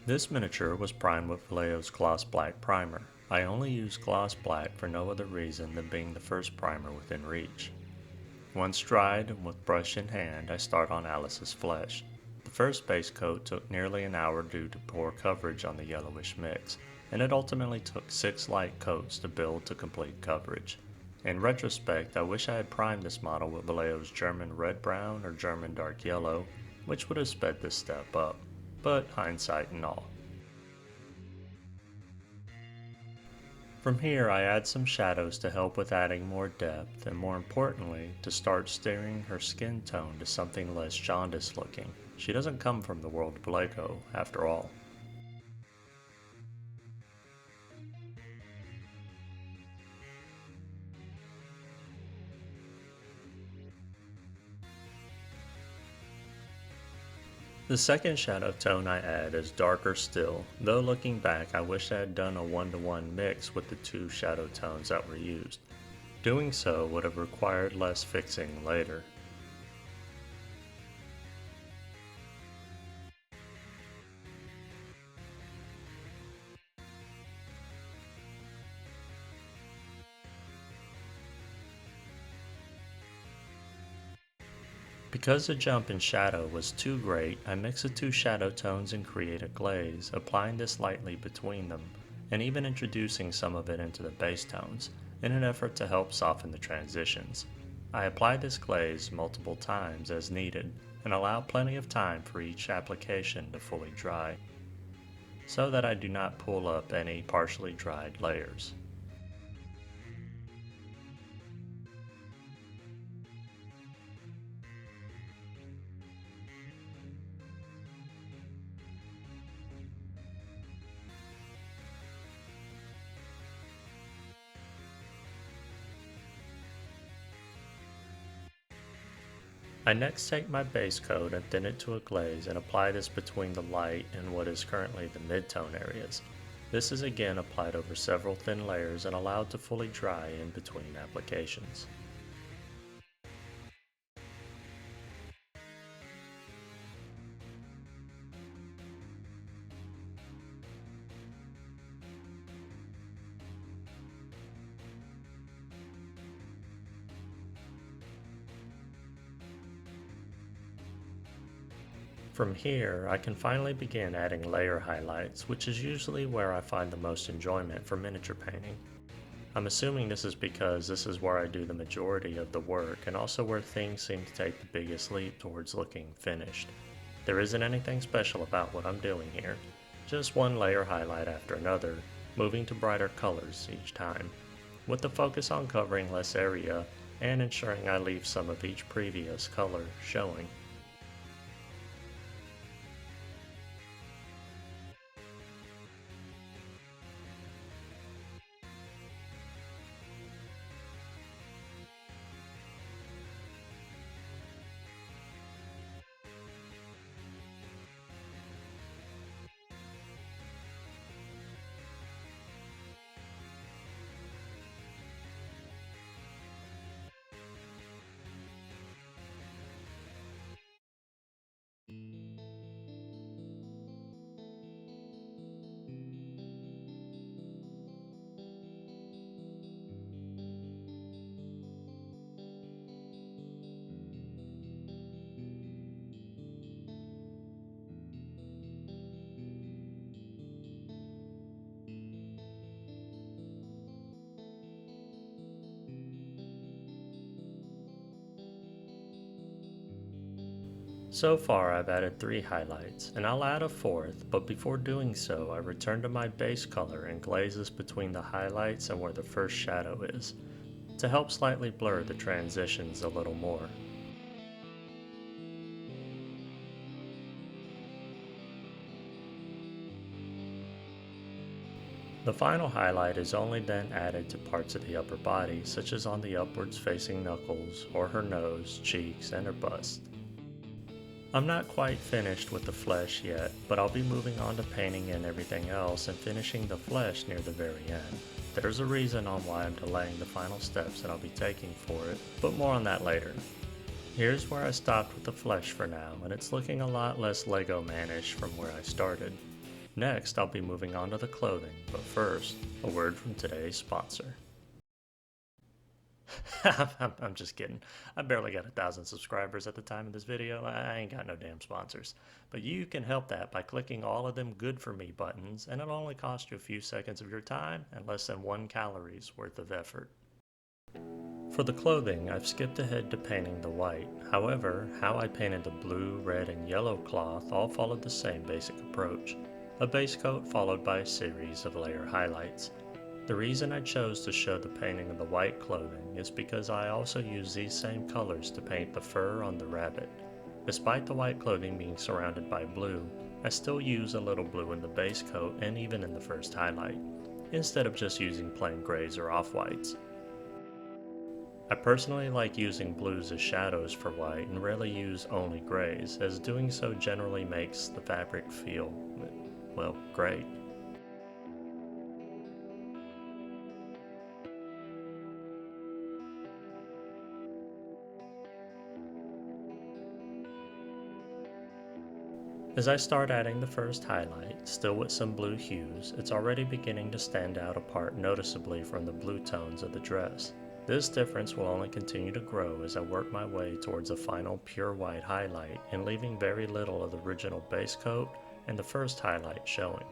This miniature was primed with Vallejo's Gloss Black primer. I only use Gloss Black for no other reason than being the first primer within reach. Once dried and with brush in hand, I start on Alice's flesh. The first base coat took nearly an hour due to poor coverage on the yellowish mix, and it ultimately took 6 light coats to build to complete coverage. In retrospect, I wish I had primed this model with Vallejo's German Red Brown or German Dark Yellow, which would have sped this step up, but hindsight and all. From here I add some shadows to help with adding more depth and, more importantly, to start steering her skin tone to something less jaundiced looking. She doesn't come from the world of Lego, after all. The second shadow tone I add is darker still, though looking back I wish I had done a 1-to-1 mix with the two shadow tones that were used. Doing so would have required less fixing later. Because the jump in shadow was too great, I mix the two shadow tones and create a glaze, applying this lightly between them, and even introducing some of it into the base tones, in an effort to help soften the transitions. I apply this glaze multiple times as needed, and allow plenty of time for each application to fully dry, so that I do not pull up any partially dried layers. I next take my base coat and thin it to a glaze and apply this between the light and what is currently the mid-tone areas. This is again applied over several thin layers and allowed to fully dry in between applications. From here, I can finally begin adding layer highlights, which is usually where I find the most enjoyment for miniature painting. I'm assuming this is because this is where I do the majority of the work and also where things seem to take the biggest leap towards looking finished. There isn't anything special about what I'm doing here, just one layer highlight after another, moving to brighter colors each time, with the focus on covering less area and ensuring I leave some of each previous color showing. So far I've added 3 highlights, and I'll add a 4th, but before doing so I return to my base color and glazes between the highlights and where the first shadow is, to help slightly blur the transitions a little more. The final highlight is only then added to parts of the upper body, such as on the upwards facing knuckles, or her nose, cheeks, and her bust. I'm not quite finished with the flesh yet, but I'll be moving on to painting in everything else and finishing the flesh near the very end. There's a reason on why I'm delaying the final steps that I'll be taking for it, but more on that later. Here's where I stopped with the flesh for now, and it's looking a lot less Lego Man-ish from where I started. Next, I'll be moving on to the clothing, but first, a word from today's sponsor. I'm just kidding. I barely got 1,000 subscribers at the time of this video. I ain't got no damn sponsors. But you can help that by clicking all of them good for me buttons, and it'll only cost you a few seconds of your time and less than 1 calories worth of effort. For the clothing, I've skipped ahead to painting the white. However, how I painted the blue, red, and yellow cloth all followed the same basic approach. A base coat followed by a series of layer highlights. The reason I chose to show the painting of the white clothing is because I also use these same colors to paint the fur on the rabbit. Despite the white clothing being surrounded by blue, I still use a little blue in the base coat and even in the first highlight, instead of just using plain grays or off-whites. I personally like using blues as shadows for white and rarely use only grays, as doing so generally makes the fabric feel, well, great. As I start adding the first highlight, still with some blue hues, it's already beginning to stand out apart noticeably from the blue tones of the dress. This difference will only continue to grow as I work my way towards a final pure white highlight and leaving very little of the original base coat and the first highlight showing.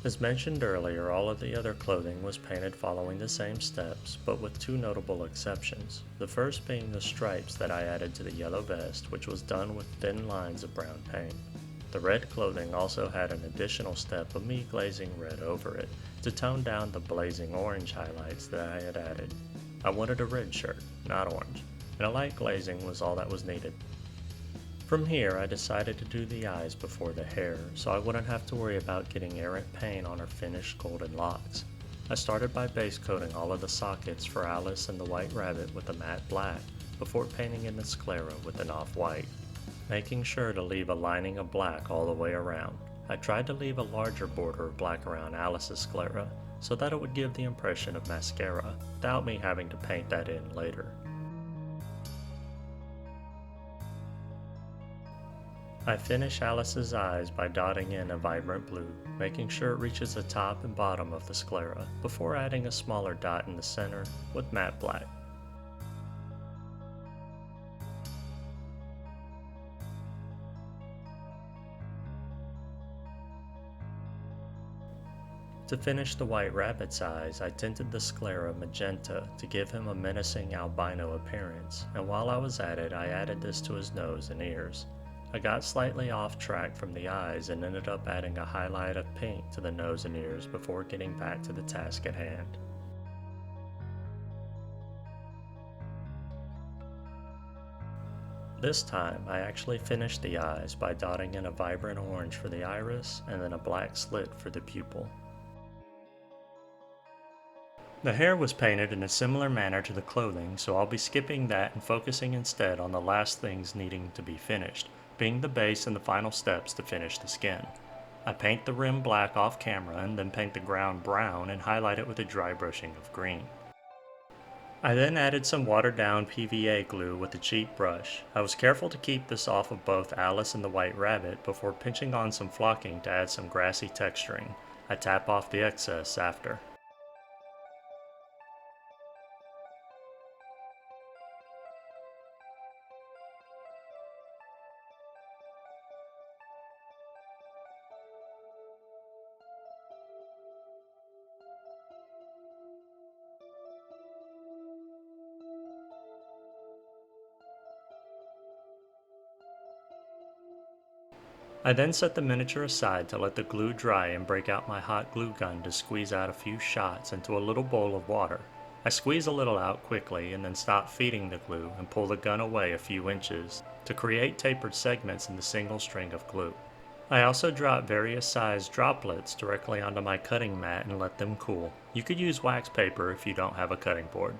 As mentioned earlier, all of the other clothing was painted following the same steps, but with two notable exceptions. The first being the stripes that I added to the yellow vest, which was done with thin lines of brown paint. The red clothing also had an additional step of me glazing red over it, to tone down the blazing orange highlights that I had added. I wanted a red shirt, not orange, and a light glazing was all that was needed. From here, I decided to do the eyes before the hair, so I wouldn't have to worry about getting errant paint on her finished golden locks. I started by base coating all of the sockets for Alice and the white rabbit with a matte black, before painting in the sclera with an off-white, making sure to leave a lining of black all the way around. I tried to leave a larger border of black around Alice's sclera, so that it would give the impression of mascara, without me having to paint that in later. I finish Alice's eyes by dotting in a vibrant blue, making sure it reaches the top and bottom of the sclera, before adding a smaller dot in the center with matte black. To finish the white rabbit's eyes, I tinted the sclera magenta to give him a menacing albino appearance, and while I was at it, I added this to his nose and ears. I got slightly off track from the eyes and ended up adding a highlight of pink to the nose and ears before getting back to the task at hand. This time, I actually finished the eyes by dotting in a vibrant orange for the iris and then a black slit for the pupil. The hair was painted in a similar manner to the clothing, so I'll be skipping that and focusing instead on the last things needing to be finished, being the base and the final steps to finish the skin. I paint the rim black off camera and then paint the ground brown and highlight it with a dry brushing of green. I then added some watered down PVA glue with a cheap brush. I was careful to keep this off of both Alice and the White Rabbit before pinching on some flocking to add some grassy texturing. I tap off the excess after. I then set the miniature aside to let the glue dry and break out my hot glue gun to squeeze out a few shots into a little bowl of water. I squeeze a little out quickly and then stop feeding the glue and pull the gun away a few inches to create tapered segments in the single string of glue. I also drop various sized droplets directly onto my cutting mat and let them cool. You could use wax paper if you don't have a cutting board.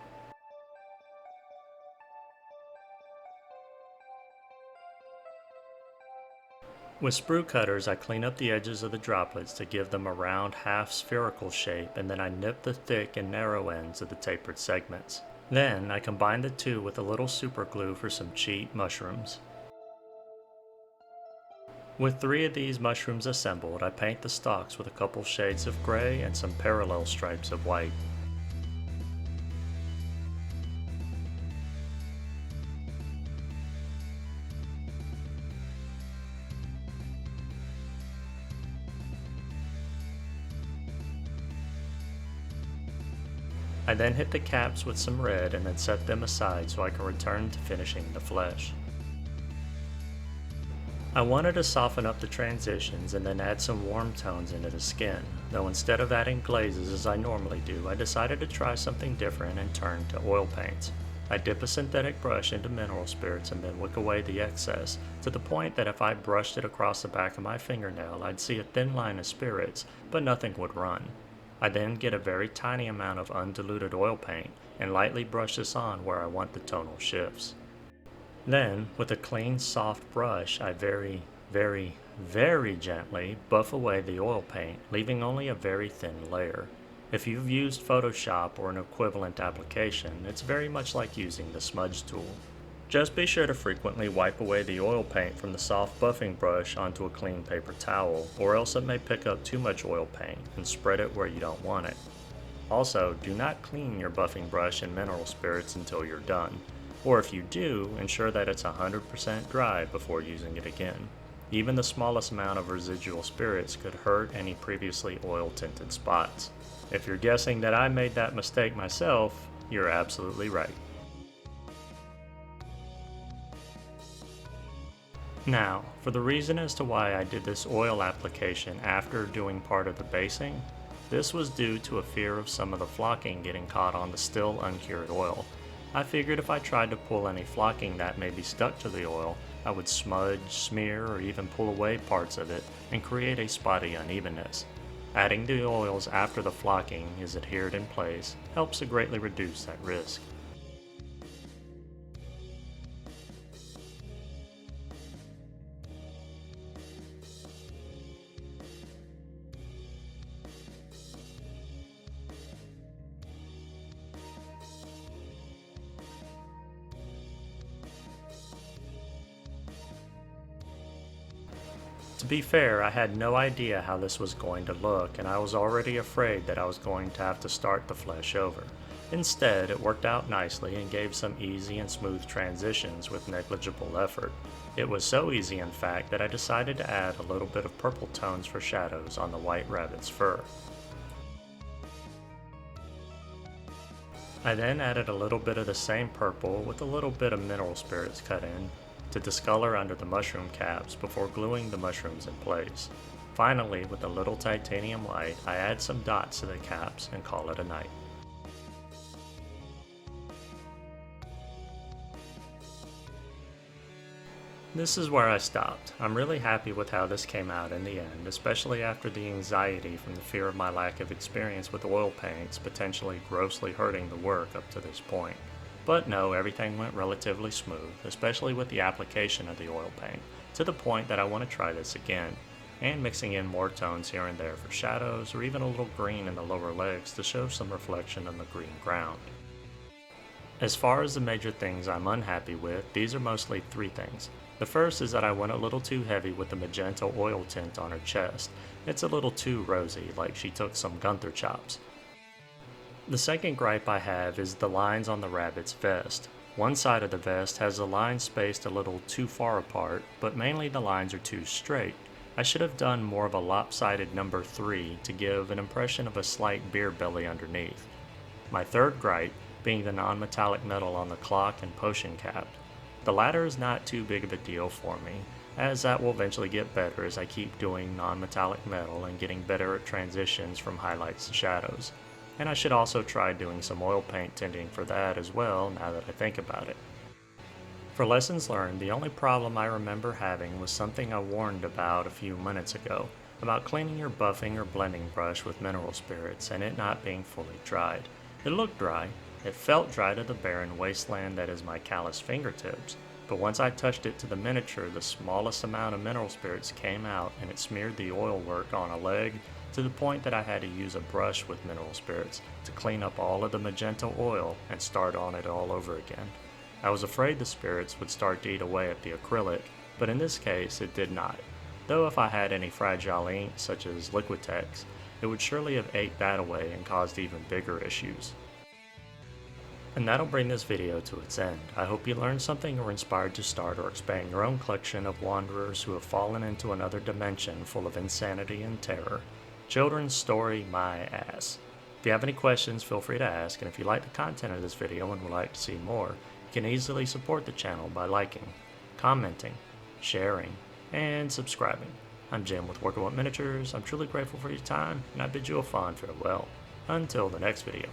With sprue cutters, I clean up the edges of the droplets to give them a round half spherical shape, and then I nip the thick and narrow ends of the tapered segments. Then I combine the two with a little super glue for some cheap mushrooms. With 3 of these mushrooms assembled, I paint the stalks with a couple shades of gray and some parallel stripes of white. I then hit the caps with some red and then set them aside so I can return to finishing the flesh. I wanted to soften up the transitions and then add some warm tones into the skin, though instead of adding glazes as I normally do, I decided to try something different and turn to oil paints. I dip a synthetic brush into mineral spirits and then wick away the excess, to the point that if I brushed it across the back of my fingernail, I'd see a thin line of spirits, but nothing would run. I then get a very tiny amount of undiluted oil paint and lightly brush this on where I want the tonal shifts. Then, with a clean, soft brush, I very gently buff away the oil paint, leaving only a very thin layer. If you've used Photoshop or an equivalent application, it's very much like using the smudge tool. Just be sure to frequently wipe away the oil paint from the soft buffing brush onto a clean paper towel, or else it may pick up too much oil paint and spread it where you don't want it. Also, do not clean your buffing brush in mineral spirits until you're done, or if you do, ensure that it's 100% dry before using it again. Even the smallest amount of residual spirits could hurt any previously oil-tinted spots. If you're guessing that I made that mistake myself, you're absolutely right. Now, for the reason as to why I did this oil application after doing part of the basing, this was due to a fear of some of the flocking getting caught on the still uncured oil. I figured if I tried to pull any flocking that may be stuck to the oil, I would smudge, smear, or even pull away parts of it and create a spotty unevenness. Adding the oils after the flocking is adhered in place helps to greatly reduce that risk. To be fair, I had no idea how this was going to look, and I was already afraid that I was going to have to start the flesh over. Instead, it worked out nicely and gave some easy and smooth transitions with negligible effort. It was so easy, in fact, that I decided to add a little bit of purple tones for shadows on the white rabbit's fur. I then added a little bit of the same purple with a little bit of mineral spirits cut in to discolor under the mushroom caps before gluing the mushrooms in place. Finally, with a little titanium white, I add some dots to the caps and call it a night. This is where I stopped. I'm really happy with how this came out in the end, especially after the anxiety from the fear of my lack of experience with oil paints potentially grossly hurting the work up to this point. But no, everything went relatively smooth, especially with the application of the oil paint, to the point that I want to try this again, and mixing in more tones here and there for shadows, or even a little green in the lower legs to show some reflection on the green ground. As far as the major things I'm unhappy with, these are mostly three things. The first is that I went a little too heavy with the magenta oil tint on her chest. It's a little too rosy, like she took some Gunther chops. The second gripe I have is the lines on the rabbit's vest. One side of the vest has the lines spaced a little too far apart, but mainly the lines are too straight. I should have done more of a lopsided number 3 to give an impression of a slight beer belly underneath. My third gripe being the non-metallic metal on the clock and potion cap. The latter is not too big of a deal for me, as that will eventually get better as I keep doing non-metallic metal and getting better at transitions from highlights to shadows. And I should also try doing some oil paint tinting for that as well now that I think about it. For lessons learned, the only problem I remember having was something I warned about a few minutes ago, about cleaning your buffing or blending brush with mineral spirits and it not being fully dried. It looked dry. It felt dry to the barren wasteland that is my calloused fingertips, but once I touched it to the miniature, the smallest amount of mineral spirits came out and it smeared the oil work on a leg to the point that I had to use a brush with mineral spirits to clean up all of the magenta oil and start on it all over again. I was afraid the spirits would start to eat away at the acrylic, but in this case it did not, though if I had any fragile ink such as Liquitex, it would surely have ate that away and caused even bigger issues. And that'll bring this video to its end. I hope you learned something or were inspired to start or expand your own collection of wanderers who have fallen into another dimension full of insanity and terror. Children's story, my ass. If you have any questions, feel free to ask, and if you like the content of this video and would like to see more, you can easily support the channel by liking, commenting, sharing, and subscribing. I'm Jim with Workable Miniatures. I'm truly grateful for your time, and I bid you a fond farewell. Until the next video.